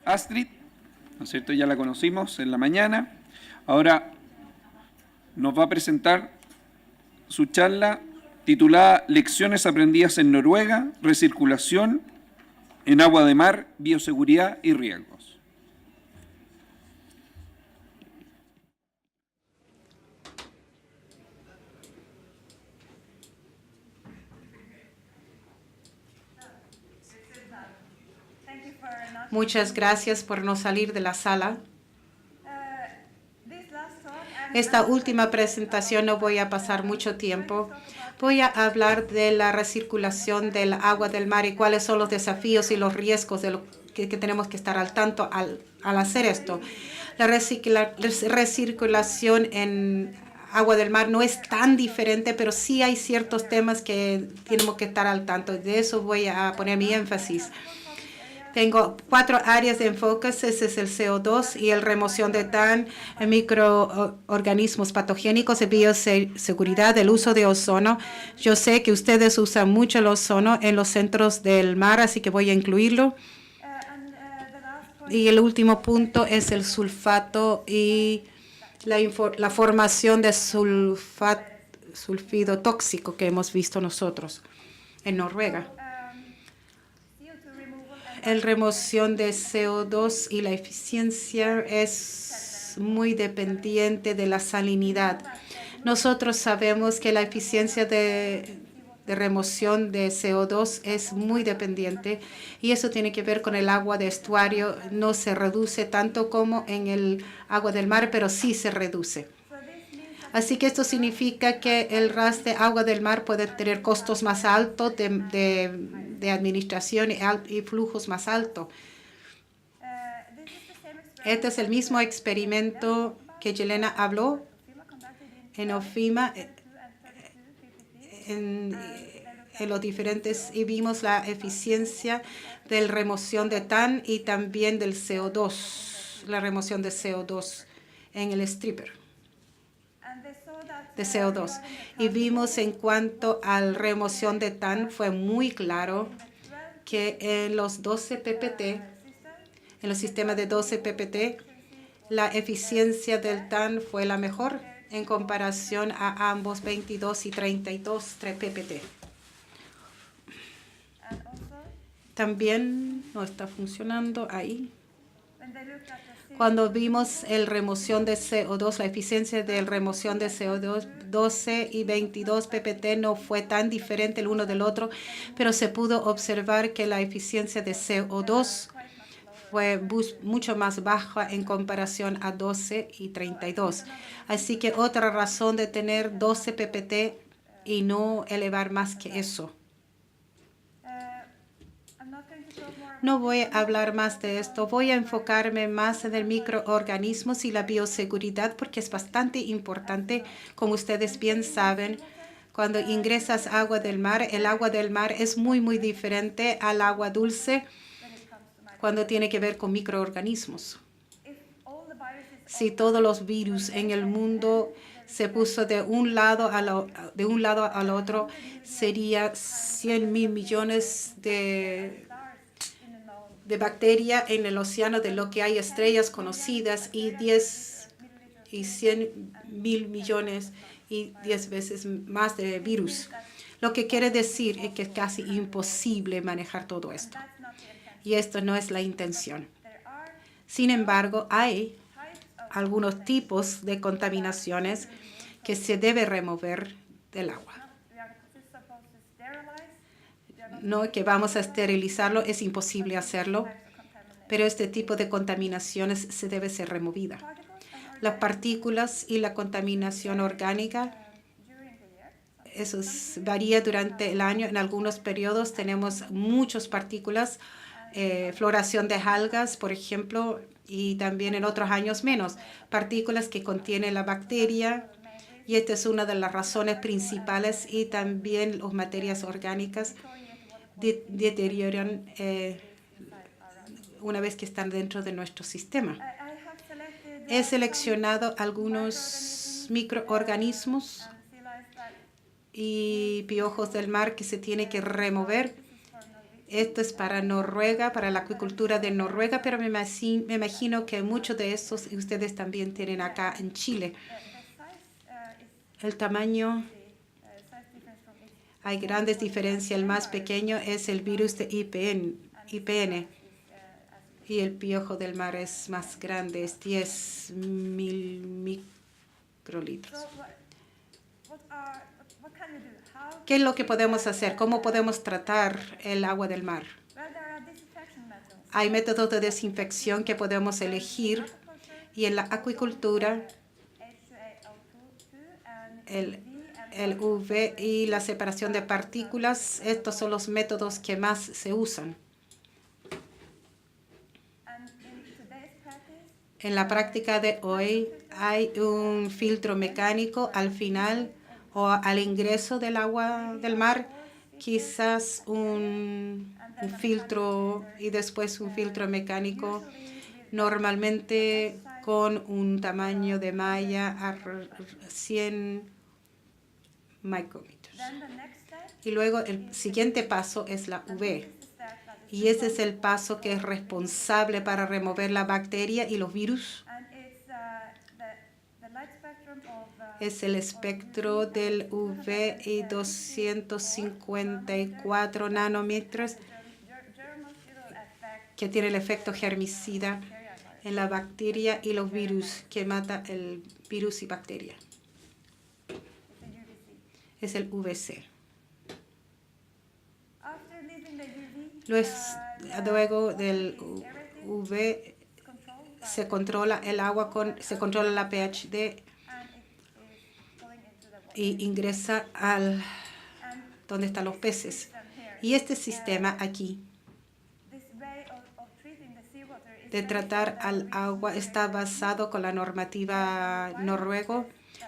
Astrid, ¿no es cierto? Ya la conocimos en la mañana. Ahora nos va a presentar su charla titulada Lecciones aprendidas en Noruega, recirculación en agua de mar, bioseguridad y riesgos. Muchas gracias por no salir de la sala. Esta última presentación no voy a pasar mucho tiempo. Voy a hablar de la recirculación del agua del mar y cuáles son los desafíos y los riesgos de lo que tenemos que estar al tanto al hacer esto. La recirculación en agua del mar no es tan diferente, pero sí hay ciertos temas que tenemos que estar al tanto. De eso voy a poner mi énfasis. Tengo 4 áreas de enfoque. Ese es el CO2 y la remoción de TAN, microorganismos patogénicos, de bioseguridad, el uso de ozono. Yo sé que ustedes usan mucho el ozono en los centros del mar, así que voy a incluirlo. Y el último punto es el sulfato y la formación de sulfido tóxico que hemos visto nosotros en Noruega. La remoción de CO2 y la eficiencia es muy dependiente de la salinidad. Nosotros sabemos que la eficiencia de remoción de CO2 es muy dependiente y eso tiene que ver con el agua de estuario. No se reduce tanto como en el agua del mar, pero sí se reduce. Así que esto significa que el ras de agua del mar puede tener costos más altos de administración y flujos más altos. Este es el mismo experimento que Yelena habló en OFIMA, en los diferentes, y vimos la eficiencia de la remoción de TAN y también del CO2, la remoción de CO2 en el stripper de CO2. Y vimos en cuanto a la remoción de TAN, fue muy claro que en los 12 PPT, en los sistemas de 12 PPT, la eficiencia del TAN fue la mejor en comparación a ambos 22 y 32 PPT. También no está funcionando ahí. Cuando vimos la remoción de CO2, la eficiencia de remoción de CO2, 12 y 22 PPT no fue tan diferente el uno del otro, pero se pudo observar que la eficiencia de CO2 fue mucho más baja en comparación a 12 y 32. Así que otra razón de tener 12 PPT y no elevar más que eso. No voy a hablar más de esto. Voy a enfocarme más en el microorganismos y la bioseguridad porque es bastante importante. Como ustedes bien saben, cuando ingresas agua del mar, el agua del mar es muy, muy diferente al agua dulce cuando tiene que ver con microorganismos. Si todos los virus en el mundo se puso de un lado al otro, sería 100.000 millones de bacterias en el océano, de lo que hay estrellas conocidas, y 100.000 millones y 10 veces más de virus. Lo que quiere decir es que es casi imposible manejar todo esto. Y esto no es la intención. Sin embargo, hay algunos tipos de contaminaciones que se debe remover del agua. No que vamos a esterilizarlo, es imposible hacerlo, pero este tipo de contaminaciones se debe ser removida. Las partículas y la contaminación orgánica, eso varía durante el año. En algunos periodos tenemos muchas partículas, floración de algas, por ejemplo, y también en otros años menos. Partículas que contiene la bacteria, y esta es una de las razones principales, y también las materias orgánicas deterioran una vez que están dentro de nuestro sistema. He seleccionado algunos microorganismos y piojos del mar que se tiene que remover. Esto es para Noruega, para la acuicultura de Noruega, pero me imagino que muchos de estos ustedes también tienen acá en Chile. El tamaño, hay grandes diferencias. El más pequeño es el virus de IPN y el piojo del mar es más grande, es 10.000 microlitros. ¿Qué es lo que podemos hacer? ¿Cómo podemos tratar el agua del mar? Hay métodos de desinfección que podemos elegir y en la acuicultura el UV y la separación de partículas, estos son los métodos que más se usan. En la práctica de hoy hay un filtro mecánico al final o al ingreso del agua del mar, quizás un filtro y después un filtro mecánico, normalmente con un tamaño de malla a 100 micrómetros. Y luego el siguiente paso es la UV. Y ese es el paso que es responsable para remover la bacteria y los virus. Es el espectro del UV y 254 nanómetros que tiene el efecto germicida en la bacteria y los virus, que mata el virus y bacteria. Es el UVC. Luego del UV se controla el agua, se controla la pH y ingresa al donde están los peces. Y este sistema aquí de tratar al agua está basado con la normativa noruega,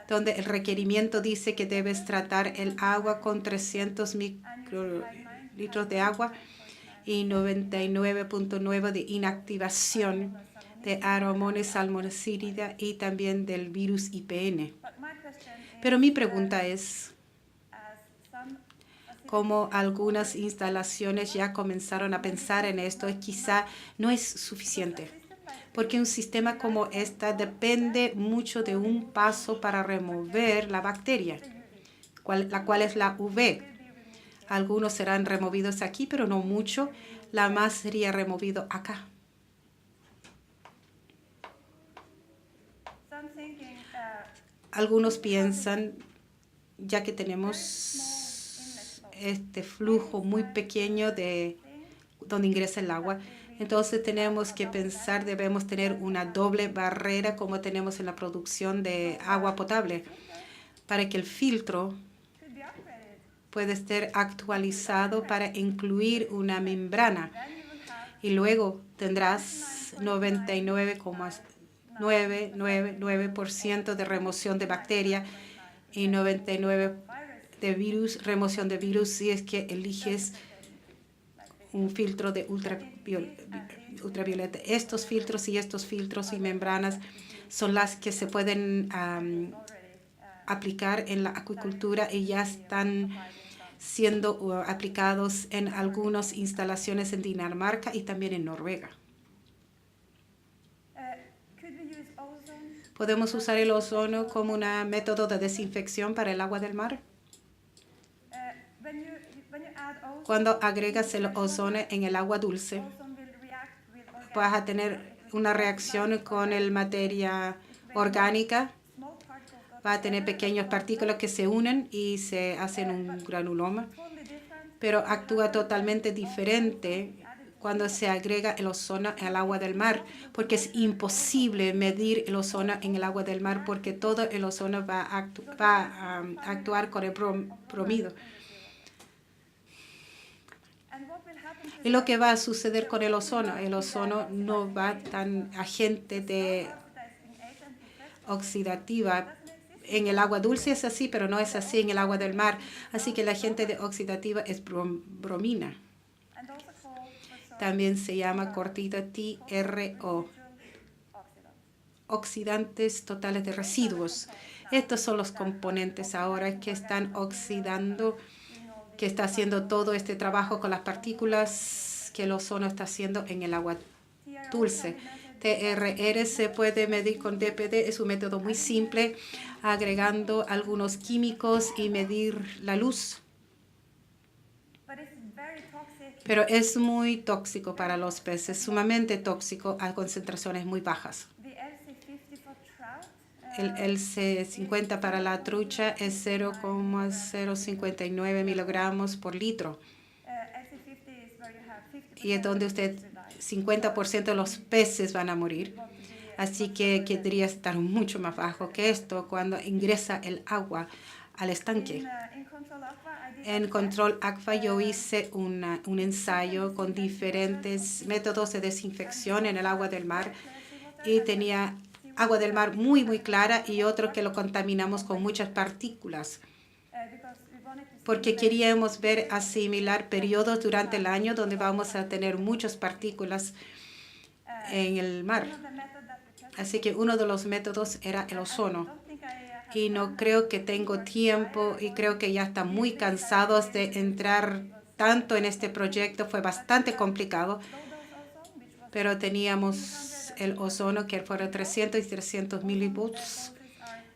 donde el requerimiento dice que debes tratar el agua con 300 microlitros de agua y 99.9 de inactivación de Aeromonas salmonicida y también del virus IPN. Pero mi pregunta es, como algunas instalaciones ya comenzaron a pensar en esto, quizá no es suficiente, porque un sistema como esta depende mucho de un paso para remover la bacteria, la cual es la UV. Algunos serán removidos aquí, pero no mucho. La más sería removido acá. Algunos piensan, ya que tenemos este flujo muy pequeño de donde ingresa el agua, entonces tenemos que pensar, debemos tener una doble barrera como tenemos en la producción de agua potable, para que el filtro pueda ser actualizado para incluir una membrana. Y luego tendrás 99,999% de remoción de bacteria y 99% de virus, remoción de virus si es que eliges un filtro de ultravioleta. Estos filtros y membranas son las que se pueden aplicar en la acuicultura y ya están siendo aplicados en algunas instalaciones en Dinamarca y también en Noruega. ¿Podemos usar el ozono como un método de desinfección para el agua del mar? Cuando agregas el ozono en el agua dulce, vas a tener una reacción con la materia orgánica. Va a tener pequeñas partículas que se unen y se hacen un granuloma, pero actúa totalmente diferente cuando se agrega el ozono al agua del mar, porque es imposible medir el ozono en el agua del mar, porque todo el ozono va a actuar con el bromido. Y lo que va a suceder con el ozono no va tan agente de oxidativa. En el agua dulce es así, pero no es así en el agua del mar. Así que la agente de oxidativa es bromina. También se llama cortita TRO, oxidantes totales de residuos. Estos son los componentes ahora que están oxidando que está haciendo todo este trabajo con las partículas que el ozono está haciendo en el agua dulce. TRR se puede medir con DPD, es un método muy simple, agregando algunos químicos y medir la luz. Pero es muy tóxico para los peces, sumamente tóxico a concentraciones muy bajas. El LC50 para la trucha es 0,059 miligramos por litro. Y es donde 50% de los peces van a morir. Así que querría estar mucho más bajo que esto cuando ingresa el agua al estanque. En Control Aqua yo hice un ensayo con diferentes métodos de desinfección en el agua del mar y tenía agua del mar muy, muy clara y otro que lo contaminamos con muchas partículas. Porque queríamos ver asimilar periodos durante el año donde vamos a tener muchas partículas en el mar. Así que uno de los métodos era el ozono. Y no creo que tengo tiempo y creo que ya están muy cansados de entrar tanto en este proyecto. Fue bastante complicado, pero teníamos el ozono que fueron 300 y 300 milivolts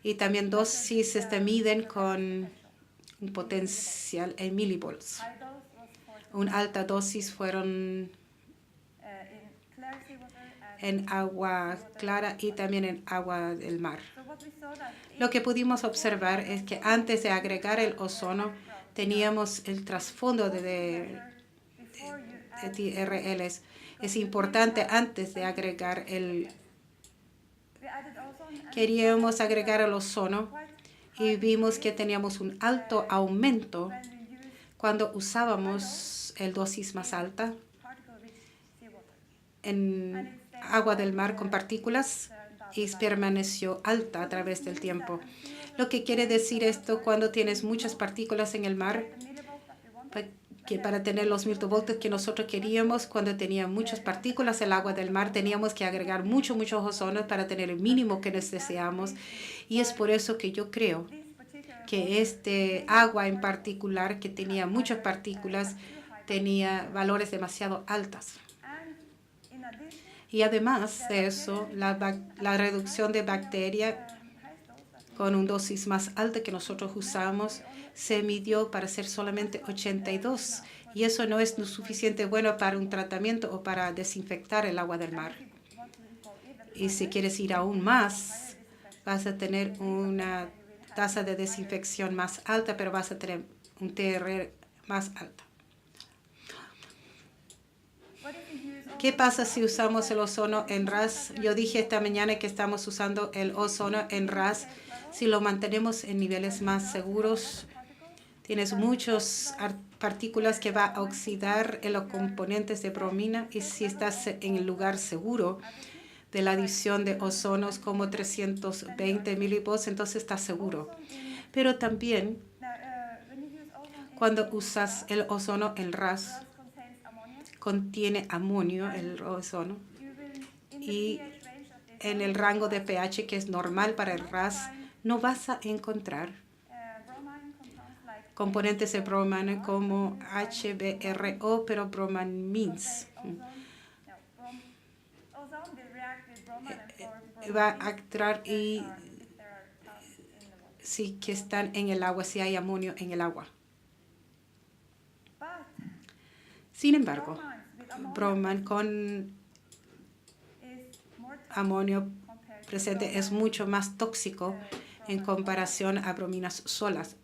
y también dosis se miden con un potencial en milivolts. Una alta dosis fueron en agua clara y también en agua del mar. Lo que pudimos observar es que antes de agregar el ozono teníamos el trasfondo de TRLs. Es importante antes de agregar queríamos agregar el ozono y vimos que teníamos un alto aumento cuando usábamos el dosis más alta en agua del mar con partículas y permaneció alta a través del tiempo. Lo que quiere decir esto, cuando tienes muchas partículas en el mar, que para tener los milivoltios que nosotros queríamos, cuando tenía muchas partículas el agua del mar, teníamos que agregar muchos ozonos para tener el mínimo que deseamos. Y es por eso que yo creo que este agua en particular, que tenía muchas partículas, tenía valores demasiado altas. Y además de eso, la reducción de bacteria con una dosis más alta que nosotros usamos se midió para ser solamente 82. Y eso no es suficiente bueno para un tratamiento o para desinfectar el agua del mar. Y si quieres ir aún más, vas a tener una tasa de desinfección más alta, pero vas a tener un TRR más alta. ¿Qué pasa si usamos el ozono en RAS? Yo dije esta mañana que estamos usando el ozono en RAS. Si lo mantenemos en niveles más seguros, tienes muchas partículas que va a oxidar en los componentes de bromina. Y si estás en el lugar seguro de la adición de ozonos como 320 milivolts, entonces estás seguro. Pero también, cuando usas el ozono en RAS, contiene amonio, el ozono, y en el rango de pH que es normal para el RAS, no vas a encontrar componentes de bromina como HBRO, pero bromanmins. Va a actuar y sí que están en el agua, si hay amonio en el agua. Sin embargo, broman con amonio presente es mucho más tóxico en comparación a brominas solas.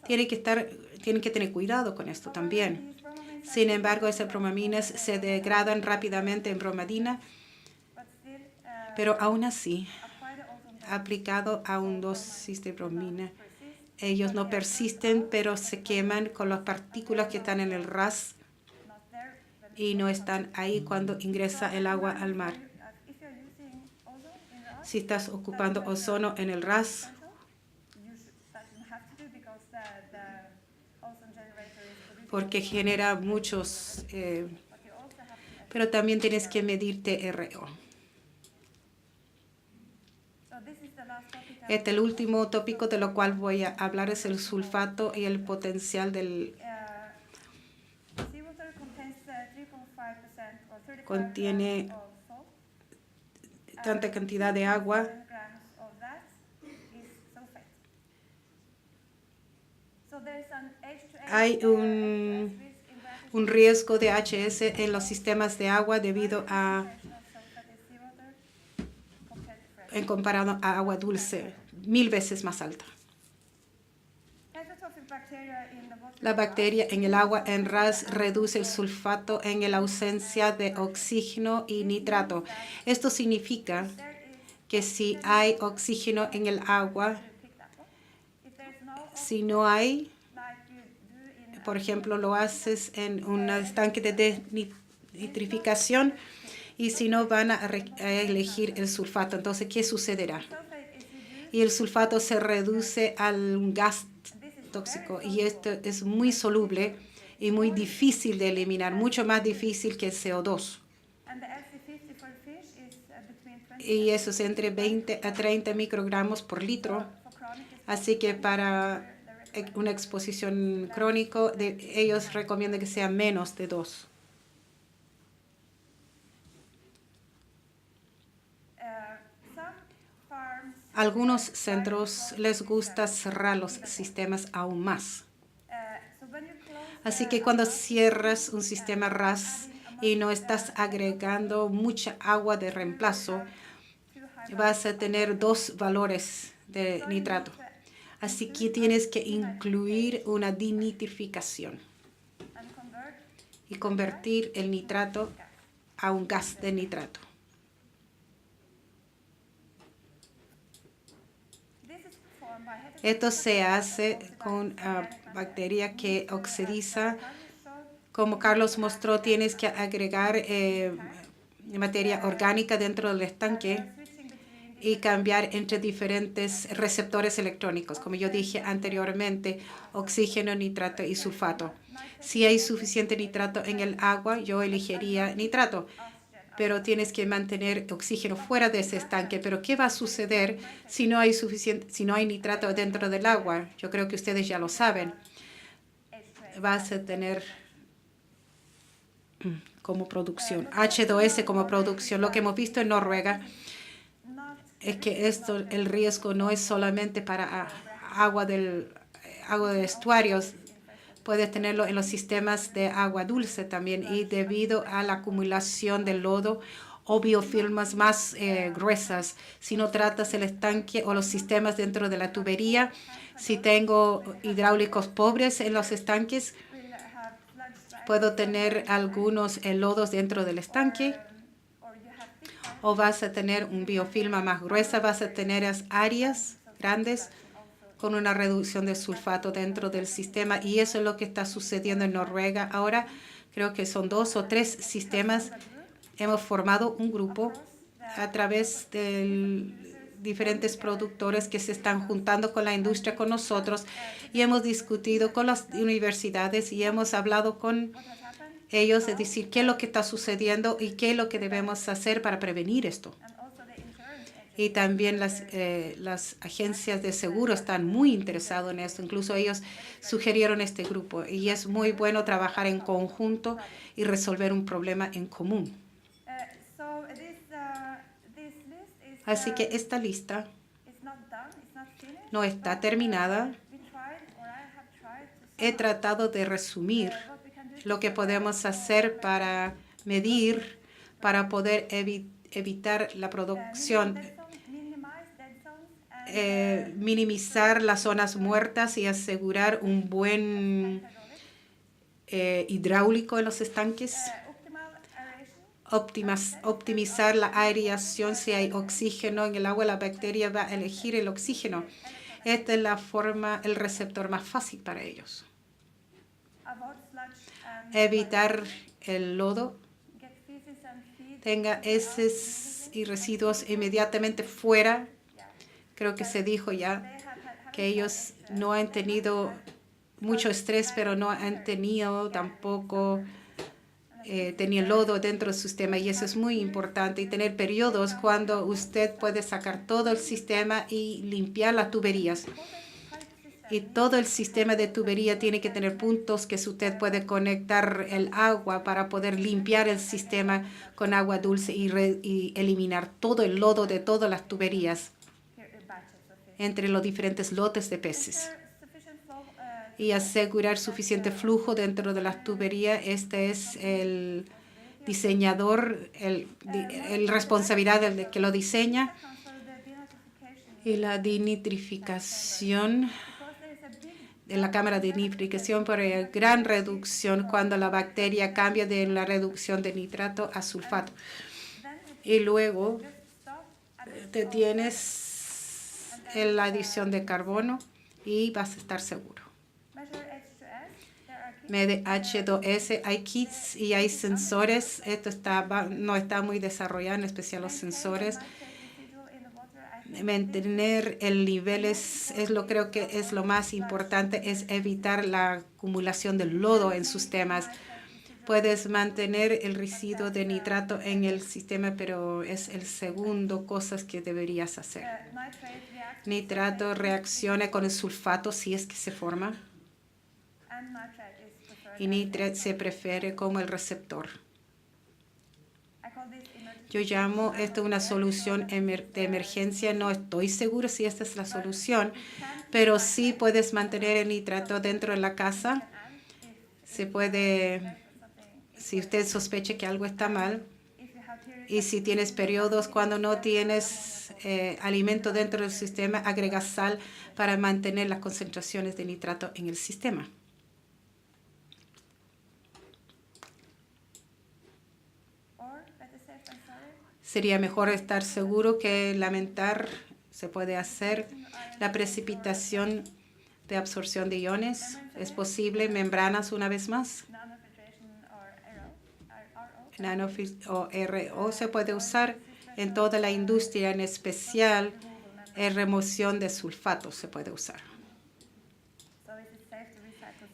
Tienen que tener cuidado con esto también. Sin embargo, esas bromaminas se degradan rápidamente en bromadina, pero aún así, aplicado a una dosis de bromina, ellos no persisten, pero se queman con las partículas que están en el RAS y no están ahí cuando ingresa el agua al mar. Si estás ocupando ozono en el RAS, porque genera muchos, pero también tienes que medir TRO. El último tópico de lo cual voy a hablar es el sulfato y el potencial del contiene tanta cantidad de agua. Hay un riesgo de HS en los sistemas de agua debido a, en comparado a agua dulce, 1000 veces más alta. La bacteria en el agua en RAS reduce el sulfato en la ausencia de oxígeno y nitrato. Esto significa que si hay oxígeno en el agua, si no hay, por ejemplo, lo haces en un estanque de desnitrificación y si no van a elegir el sulfato. Entonces, ¿qué sucederá? Y el sulfato se reduce al gas tóxico y esto es muy soluble y muy difícil de eliminar, mucho más difícil que el CO2. Y eso es entre 20 a 30 microgramos por litro. Así que para una exposición crónica, ellos recomiendan que sea menos de 2. Algunos centros les gusta cerrar los sistemas aún más. Así que cuando cierras un sistema RAS y no estás agregando mucha agua de reemplazo, vas a tener 2 valores de nitrato. Así que tienes que incluir una denitrificación y convertir el nitrato a un gas de nitrato. Esto se hace con bacteria que oxidiza. Como Carlos mostró, tienes que agregar materia orgánica dentro del estanque y cambiar entre diferentes receptores electrónicos. Como yo dije anteriormente, oxígeno, nitrato y sulfato. Si hay suficiente nitrato en el agua, yo elegiría nitrato, pero tienes que mantener oxígeno fuera de ese estanque. Pero ¿qué va a suceder si no hay nitrato dentro del agua? Yo creo que ustedes ya lo saben. Vas a tener como producción, H2S como producción. Lo que hemos visto en Noruega es que el riesgo no es solamente para agua de estuarios, puedes tenerlo en los sistemas de agua dulce también y debido a la acumulación de lodo o biofilmas más gruesas. Si no tratas el estanque o los sistemas dentro de la tubería, si tengo hidráulicos pobres en los estanques, puedo tener algunos lodos dentro del estanque. O vas a tener un biofilma más gruesa, vas a tener áreas grandes con una reducción de sulfato dentro del sistema. Y eso es lo que está sucediendo en Noruega ahora. Creo que son 2 o 3 sistemas. Hemos formado un grupo a través de diferentes productores que se están juntando con la industria, con nosotros. Y hemos discutido con las universidades y hemos hablado con ellos de decir qué es lo que está sucediendo y qué es lo que debemos hacer para prevenir esto. Y también las agencias de seguro están muy interesadas en esto. Incluso ellos sugirieron este grupo. Y es muy bueno trabajar en conjunto y resolver un problema en común. Así que esta lista no está terminada. He tratado de resumir lo que podemos hacer para medir, para poder evitar la producción, minimizar las zonas muertas y asegurar un buen hidráulico en los estanques, optimizar la aireación. Si hay oxígeno en el agua, la bacteria va a elegir el oxígeno. Esta es la forma, el receptor más fácil para ellos. Evitar el lodo, tenga heces y residuos inmediatamente fuera. Creo que se dijo ya que ellos no han tenido mucho estrés, pero no han tenido tampoco tenía lodo dentro del sistema y eso es muy importante. Y tener periodos cuando usted puede sacar todo el sistema y limpiar las tuberías. Y todo el sistema de tubería tiene que tener puntos que usted puede conectar el agua para poder limpiar el sistema con agua dulce y eliminar todo el lodo de todas las tuberías entre los diferentes lotes de peces. Y asegurar suficiente flujo dentro de las tuberías. Este es el diseñador, el responsabilidad del que lo diseña. Y la denitrificación, en la cámara de nitrificación por gran reducción cuando la bacteria cambia de la reducción de nitrato a sulfato. Y luego te tienes en la adición de carbono y vas a estar seguro. Mede H2S, hay kits y hay sensores. Esto no está muy desarrollado, en especial los sensores. Mantener el nivel creo que es lo más importante, es evitar la acumulación del lodo en sus sistemas. Puedes mantener el residuo de nitrato en el sistema, pero es el segundo cosas que deberías hacer. Nitrato reacciona con el sulfato si es que se forma. Y nitrato se prefiere como el receptor. Yo llamo esto una solución de emergencia. No estoy seguro si esta es la solución, pero sí puedes mantener el nitrato dentro de la casa. Se puede, si usted sospecha que algo está mal, y si tienes periodos cuando no tienes alimento dentro del sistema, agrega sal para mantener las concentraciones de nitrato en el sistema. Sería mejor estar seguro que lamentar. Se puede hacer la precipitación de absorción de iones. Es posible. Membranas una vez más. O RO se puede usar en toda la industria, en especial en remoción de sulfatos se puede usar.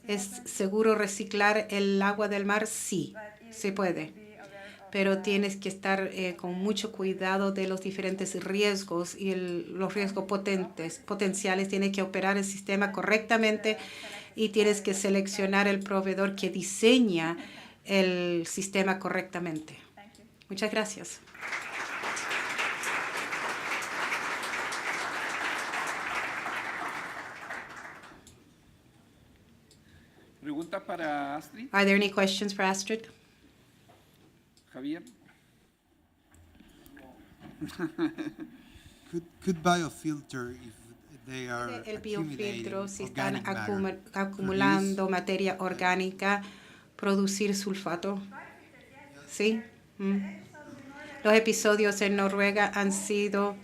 ¿Es seguro reciclar el agua del mar? Sí, se puede. Pero tienes que estar con mucho cuidado de los diferentes riesgos y los riesgos potenciales. Tienes que operar el sistema correctamente y tienes que seleccionar el proveedor que diseña el sistema correctamente. Muchas gracias. ¿Preguntas para Astrid? Are there any questions for Astrid? Javier. Could biofilter, if they are El biofiltro, si están accumulating organic matter, acumulando materia orgánica, producir sulfato. ¿Sí? Los episodios en Noruega han sido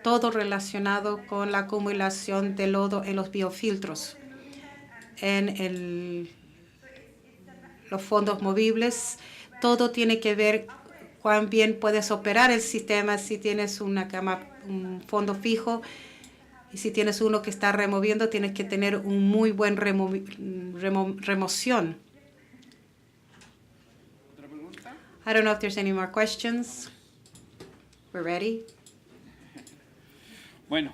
todo relacionado con la acumulación de lodo en los biofiltros. En los fondos movibles, todo tiene que ver cuán bien puedes operar el sistema, si tienes un fondo fijo y si tienes uno que está removiendo, tienes que tener un muy buen remoción. ¿Otra pregunta? I don't know if there's any more questions. We're ready. Bueno,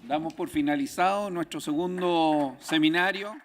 damos por finalizado nuestro segundo seminario.